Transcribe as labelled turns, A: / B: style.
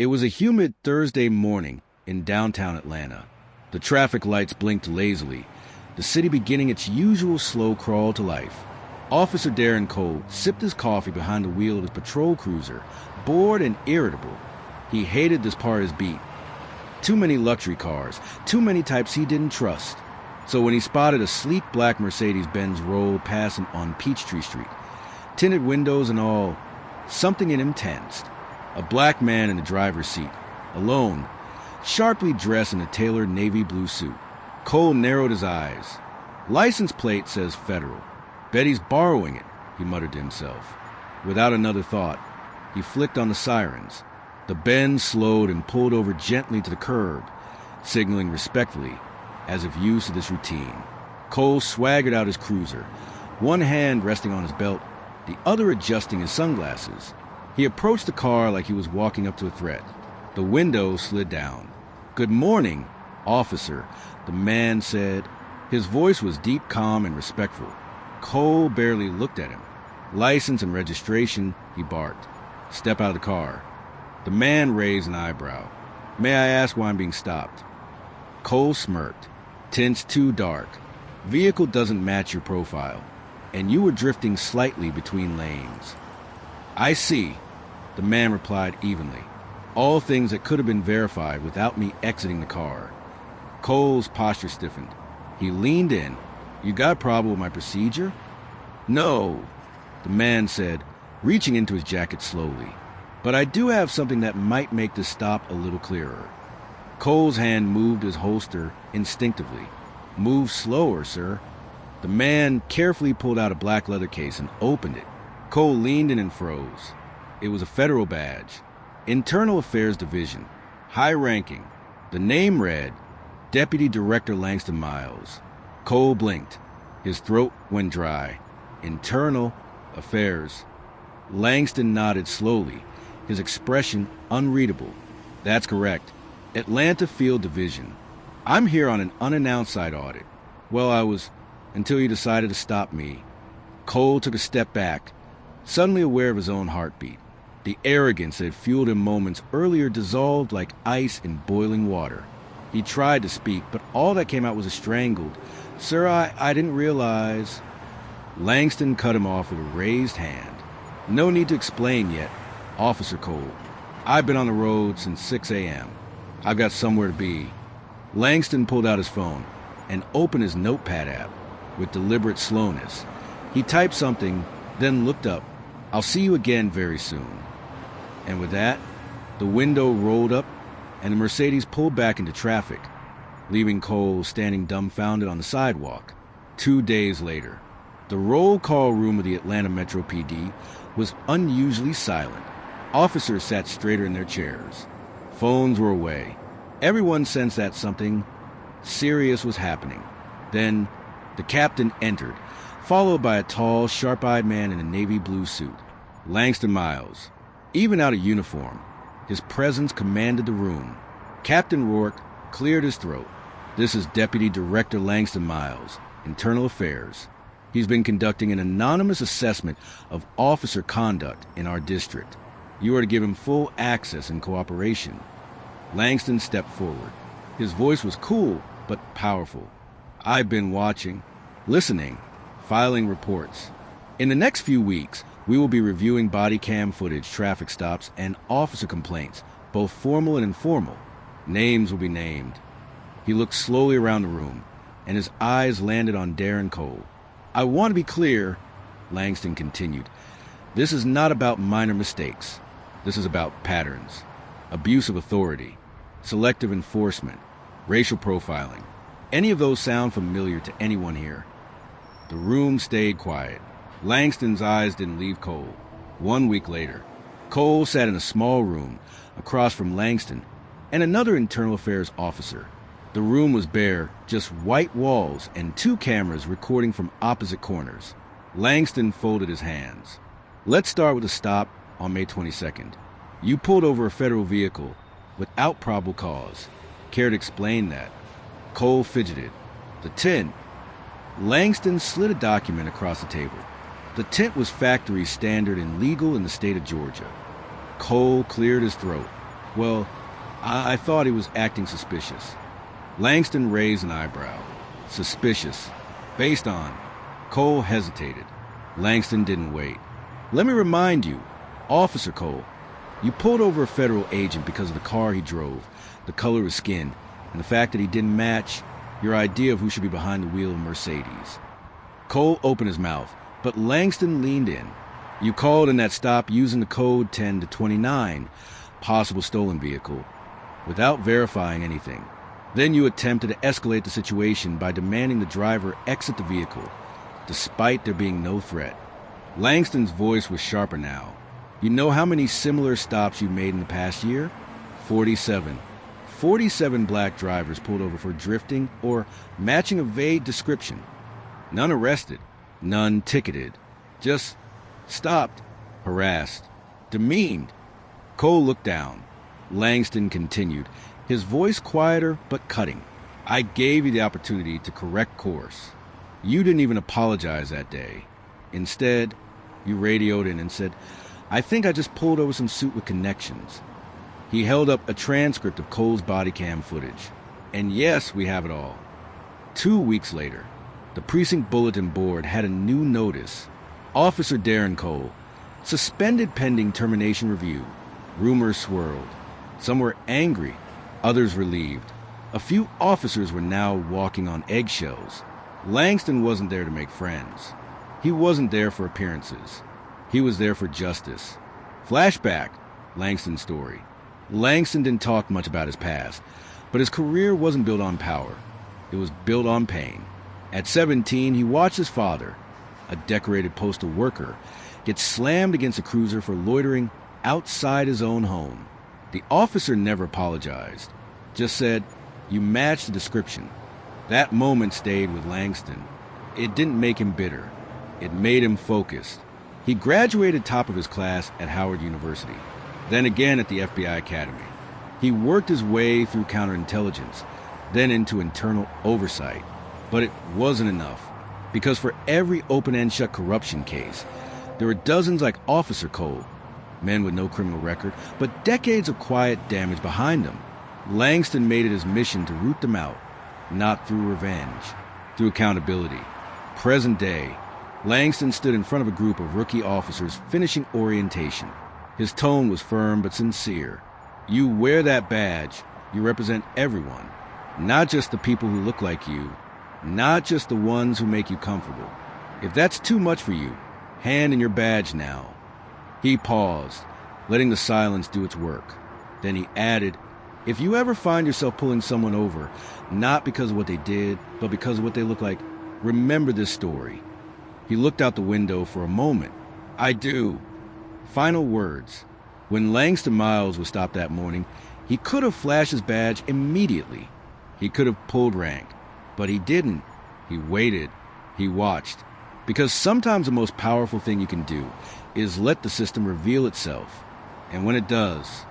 A: It was a humid Thursday morning in downtown Atlanta. The traffic lights blinked lazily, the city beginning its usual slow crawl to life. Officer Darren Cole sipped his coffee behind the wheel of his patrol cruiser, bored and irritable. He hated this part of his beat. Too many luxury cars, too many types he didn't trust. So when he spotted a sleek black Mercedes-Benz roll past him on Peachtree Street, tinted windows and all, something in him tensed. A black man in the driver's seat, alone, sharply dressed in a tailored navy blue suit. Cole narrowed his eyes. License plate says federal. Bet he's borrowing it, he muttered to himself. Without another thought, he flicked on the sirens. The Benz slowed and pulled over gently to the curb, signaling respectfully, as if used to this routine. Cole swaggered out his cruiser, one hand resting on his belt, the other adjusting his sunglasses. He approached the car like he was walking up to a threat. The window slid down. "Good morning, officer," the man said. His voice was deep, calm, and respectful. Cole barely looked at him. "License and registration," he barked. "Step out of the car." The man raised an eyebrow. "May I ask why I'm being stopped?" Cole smirked. "Tints too dark. Vehicle doesn't match your profile. And you were drifting slightly between lanes." "I see," the man replied evenly. "All things that could have been verified without me exiting the car." Cole's posture stiffened. He leaned in. "You got a problem with my procedure?" "No," the man said, reaching into his jacket slowly. "But I do have something that might make this stop a little clearer." Cole's hand moved his holster instinctively. "Move slower, sir." The man carefully pulled out a black leather case and opened it. Cole leaned in and froze. It was a federal badge. Internal Affairs Division. High ranking. The name read, Deputy Director Langston Miles. Cole blinked. His throat went dry. Internal Affairs. Langston nodded slowly, his expression unreadable. "That's correct. Atlanta Field Division. I'm here on an unannounced site audit. Well, I was, until you decided to stop me." Cole took a step back, suddenly aware of his own heartbeat. The arrogance that had fueled him moments earlier dissolved like ice in boiling water. He tried to speak, but all that came out was a strangled, "Sir, I didn't realize." Langston cut him off with a raised hand. "No need to explain yet, Officer Cole. I've been on the road since 6 a.m. I've got somewhere to be." Langston pulled out his phone and opened his notepad app with deliberate slowness. He typed something, then looked up. "I'll see you again very soon." And with that, the window rolled up and the Mercedes pulled back into traffic, leaving Cole standing dumbfounded on the sidewalk. 2 days later, the roll call room of the Atlanta Metro PD was unusually silent. Officers sat straighter in their chairs. Phones were away. Everyone sensed that something serious was happening. Then, the captain entered, followed by a tall, sharp-eyed man in a navy blue suit. Langston Miles. Even out of uniform, his presence commanded the room. Captain Rourke cleared his throat. "This is Deputy Director Langston Miles, Internal Affairs. He's been conducting an anonymous assessment of officer conduct in our district. You are to give him full access and cooperation." Langston stepped forward. His voice was cool, but powerful. "I've been watching, listening, filing reports. In the next few weeks, we will be reviewing body cam footage, traffic stops, and officer complaints, both formal and informal. Names will be named." He looked slowly around the room, and his eyes landed on Darren Cole. "I want to be clear," Langston continued. "This is not about minor mistakes. This is about patterns. Abuse of authority, selective enforcement, racial profiling. Any of those sound familiar to anyone here?" The room stayed quiet. Langston's eyes didn't leave Cole. 1 week later, Cole sat in a small room across from Langston and another Internal Affairs officer. The room was bare, just white walls and 2 cameras recording from opposite corners. Langston folded his hands. "Let's start with a stop on May 22nd. You pulled over a federal vehicle without probable cause. Care to explain that?" Cole fidgeted. "The tint." Langston slid a document across the table. The tint was factory standard and legal in the state of Georgia. Cole cleared his throat. Well, I thought he was acting suspicious. Langston raised an eyebrow. Suspicious. Based on. Cole hesitated. Langston didn't wait. Let me remind you, Officer Cole, you pulled over a federal agent because of the car he drove, the color of his skin, and the fact that he didn't match your idea of who should be behind the wheel of a Mercedes. Cole opened his mouth, but Langston leaned in. You called in that stop using the code 10 to 29, possible stolen vehicle, without verifying anything. Then you attempted to escalate the situation by demanding the driver exit the vehicle, despite there being no threat. Langston's voice was sharper now. You know how many similar stops you made in the past year? 47. 47 black drivers pulled over for drifting or matching a vague description. None arrested, none ticketed. Just stopped, harassed, demeaned. Cole looked down. Langston continued, his voice quieter but cutting. I gave you the opportunity to correct course. You didn't even apologize that day. Instead, you radioed in and said, I think I just pulled over some suit with connections. He held up a transcript of Cole's body cam footage. And yes, we have it all. 2 weeks later, the precinct bulletin board had a new notice. Officer Darren Cole, suspended pending termination review. Rumors swirled. Some were angry, others relieved. A few officers were now walking on eggshells. Langston wasn't there to make friends. He wasn't there for appearances. He was there for justice. Flashback, Langston's story. Langston didn't talk much about his past, but his career wasn't built on power. It was built on pain. At 17, he watched his father, a decorated postal worker, get slammed against a cruiser for loitering outside his own home. The officer never apologized, just said, you matched the description. That moment stayed with Langston. It didn't make him bitter. It made him focused. He graduated top of his class at Howard University, then again at the FBI Academy. He worked his way through counterintelligence, then into internal oversight. But it wasn't enough, because for every open-and-shut corruption case, there were dozens like Officer Cole, men with no criminal record, but decades of quiet damage behind them. Langston made it his mission to root them out, not through revenge, through accountability. Present day, Langston stood in front of a group of rookie officers finishing orientation. His tone was firm but sincere. You wear that badge, you represent everyone, not just the people who look like you, not just the ones who make you comfortable. If that's too much for you, hand in your badge now. He paused, letting the silence do its work. Then he added, if you ever find yourself pulling someone over, not because of what they did, but because of what they look like, remember this story. He looked out the window for a moment. I do. Final words. When Langston Miles was stopped that morning, he could have flashed his badge immediately. He could have pulled rank. But he didn't. He waited. He watched. Because sometimes the most powerful thing you can do is let the system reveal itself. And when it does,